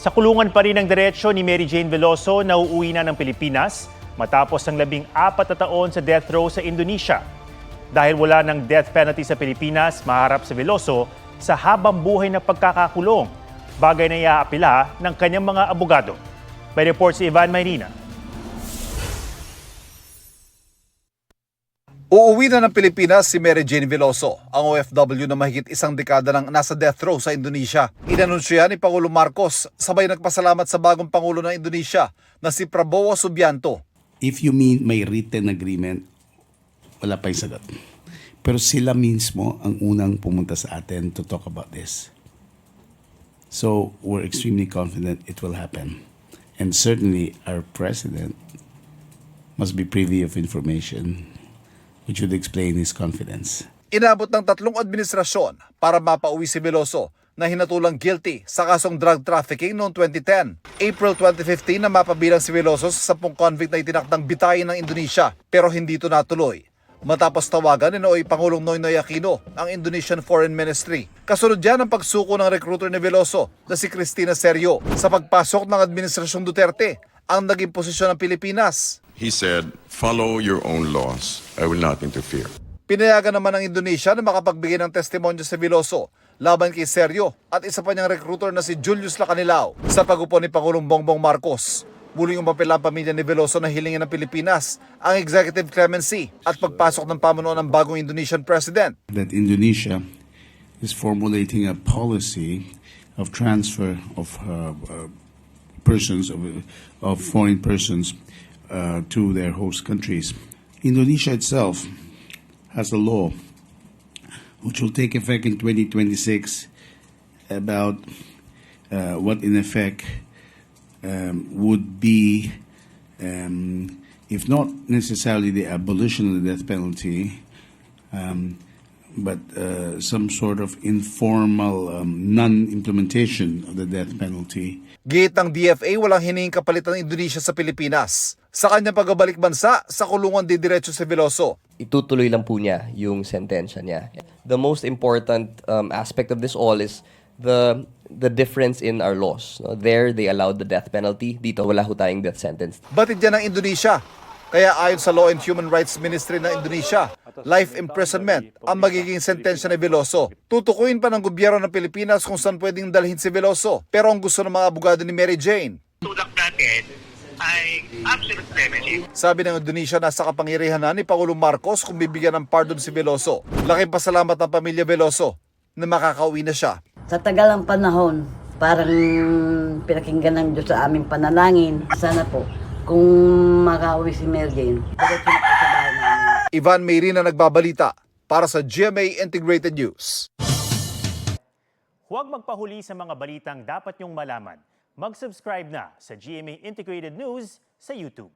Sa kulungan pa rin ang diretsyo ni Mary Jane Veloso na uuwi na ng Pilipinas matapos ang 14 na taon sa death row sa Indonesia. Dahil wala ng death penalty sa Pilipinas, maharap si Veloso sa habang buhay na pagkakakulong, bagay na iaapila ng kanyang mga abogado. May report si Ivan Mayrina. Uuwi na ng Pilipinas si Mary Jane Veloso, ang OFW na mahigit isang dekada nang nasa death row sa Indonesia. Inanunsyo yan ni Pangulong Marcos, sabay nagpasalamat sa bagong Pangulo ng Indonesia na si Prabowo Subianto. If you mean may written agreement, wala pa yung sagot. Pero sila mismo ang unang pumunta sa atin to talk about this. So we're extremely confident it will happen. And certainly our president must be privy of information which would explain his confidence. Inabot ng 3 administrasyon para mapauwi si Veloso na hinatulang guilty sa kasong drug trafficking noong 2010. April 2015 na mapabilang si Veloso sa 10 convict na itinakdang bitayin ng Indonesia pero hindi ito natuloy. Matapos tawagan ni Noy Pangulong Noynoy Aquino ang Indonesian Foreign Ministry. Kasunod dyan ang pagsuko ng recruiter ni Veloso na si Cristina Serio sa pagpasok ng Administrasyong Duterte ang naging posisyon ng Pilipinas. He said, follow your own laws. I will not interfere. Pinayagan naman ng Indonesia na makapagbigay ng testimonyo si Veloso laban kay Serio at isa pa niyang recruiter na si Julius Lacanilao sa pag-upo ni Pangulong Bongbong Marcos. Muling umapela ang pamilya ni Veloso na hilingin ng Pilipinas ang executive clemency at pagpasok ng pamunuan ng bagong Indonesian president. That Indonesia is formulating a policy of transfer of persons, of foreign persons to their host countries. Indonesia itself has a law which will take effect in 2026 about what in effect would be, if not necessarily the abolition of the death penalty, but some sort of informal non-implementation of the death penalty. Gihit ng DFA, walang hinihing kapalit ng Indonesia sa Pilipinas. Sa kanyang pagbabalik bansa, sa kulungan didiretso si Veloso. Itutuloy lang po niya yung sentensya niya. The most important aspect of this all is the difference in our laws. No? There, they allowed the death penalty. Dito, wala ho tayong death sentence. Batid yan ng Indonesia. Kaya ayon sa Law and Human Rights Ministry ng Indonesia, life imprisonment ang magiging sentensya ni Veloso. Tutukuyin pa ng gobyerno ng Pilipinas kung saan pwedeng dalhin si Veloso. Pero ang gusto ng mga abogado ni Mary Jane, tulak natin ay absolute clemency. sabi ng Indonesia, nasa kapangyarihan na ni Pangulong Marcos kung bibigyan ng pardon si Veloso. Laking pasalamat ng pamilya Veloso na makakauwi na siya. Sa tagal ng panahon, parang pinakinggan ng Diyos sa aming panalangin. Sana po, kung makauwi si Mary Jane, diretso na po sa bahay namin. Ivan Mayrina nagbabalita para sa GMA Integrated News. Huwag magpahuli sa mga balitang dapat niyong malaman. Mag-subscribe na sa GMA Integrated News sa YouTube.